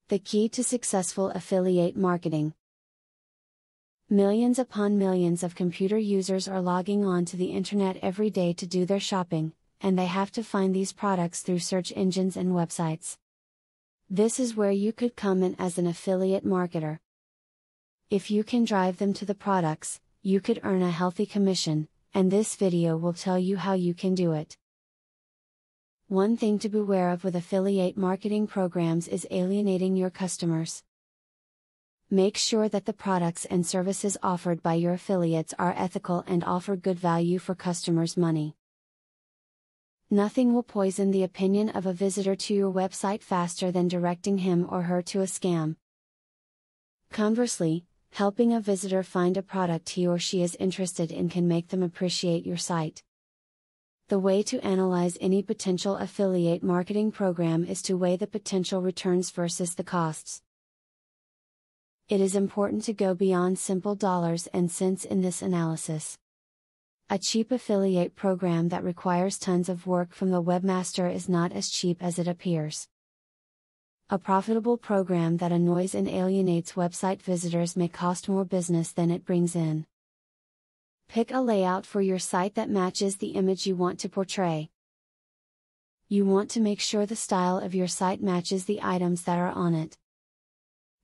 the key to successful affiliate marketing. Millions upon millions of computer users are logging on to the internet every day to do their shopping, and they have to find these products through search engines and websites. This is where you could come in as an affiliate marketer. If you can drive them to the products, you could earn a healthy commission, and this video will tell you how you can do it. One thing to beware of with affiliate marketing programs is alienating your customers. Make sure that the products and services offered by your affiliates are ethical and offer good value for customers' money. Nothing will poison the opinion of a visitor to your website faster than directing him or her to a scam. Conversely, helping a visitor find a product he or she is interested in can make them appreciate your site. The way to analyze any potential affiliate marketing program is to weigh the potential returns versus the costs. It is important to go beyond simple dollars and cents in this analysis. A cheap affiliate program that requires tons of work from the webmaster is not as cheap as it appears. A profitable program that annoys and alienates website visitors may cost more business than it brings in. Pick a layout for your site that matches the image you want to portray. You want to make sure the style of your site matches the items that are on it.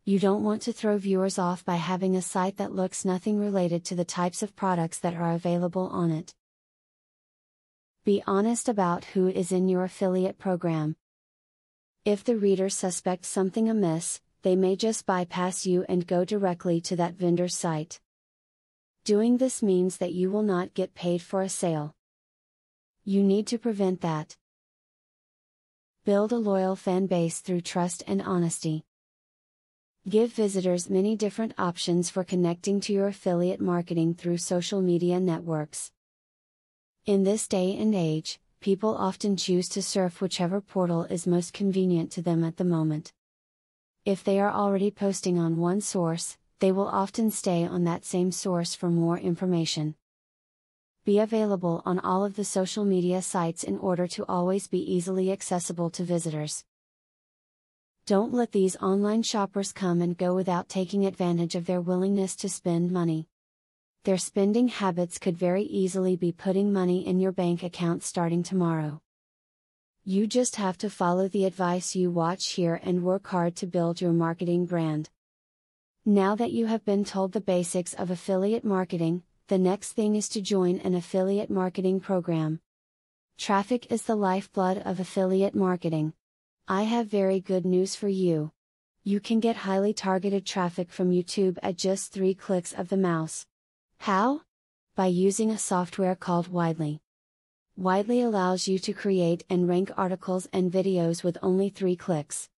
You don't want to throw viewers off by having a site that looks nothing related to the types of products that are available on it. Be honest about who is in your affiliate program. If the reader suspects something amiss, they may just bypass you and go directly to that vendor's site. Doing this means that you will not get paid for a sale. You need to prevent that. Build a loyal fan base through trust and honesty. Give visitors many different options for connecting to your affiliate marketing through social media networks. In this day and age, people often choose to surf whichever portal is most convenient to them at the moment. If they are already posting on one source, they will often stay on that same source for more information. Be available on all of the social media sites in order to always be easily accessible to visitors. Don't let these online shoppers come and go without taking advantage of their willingness to spend money. Their spending habits could very easily be putting money in your bank account starting tomorrow. You just have to follow the advice you watch here and work hard to build your marketing brand. Now that you have been told the basics of affiliate marketing, the next thing is to join an affiliate marketing program. Traffic is the lifeblood of affiliate marketing. I have very good news for you. You can get highly targeted traffic from YouTube at just 3 clicks of the mouse. How? By using a software called Widely. Widely allows you to create and rank articles and videos with only 3 clicks.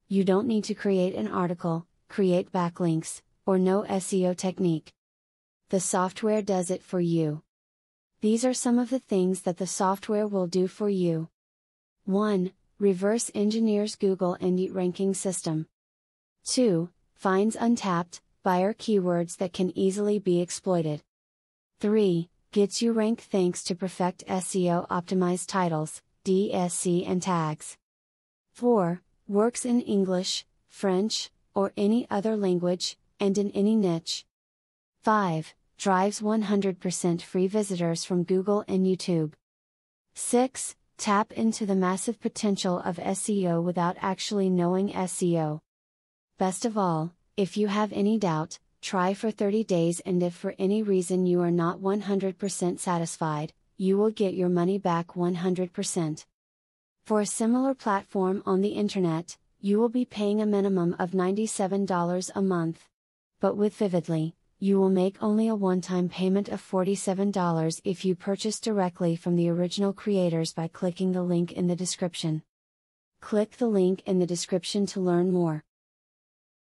You don't need to create an article, create backlinks, or know SEO technique. The software does it for you. These are some of the things that the software will do for you. 1. Reverse engineers Google Indie ranking system. 2. Finds untapped, buyer keywords that can easily be exploited. 3. Gets you ranked thanks to perfect SEO optimized titles, DSC and tags. 4. Works in English, French, or any other language, and in any niche. 5. Drives 100% free visitors from Google and YouTube. 6. Tap into the massive potential of SEO without actually knowing SEO. Best of all, if you have any doubt, try for 30 days, and if for any reason you are not 100% satisfied, you will get your money back 100%. For a similar platform on the internet, you will be paying a minimum of $97 a month. But with Vividly, you will make only a one-time payment of $47 if you purchase directly from the original creators by clicking the link in the description. Click the link in the description to learn more.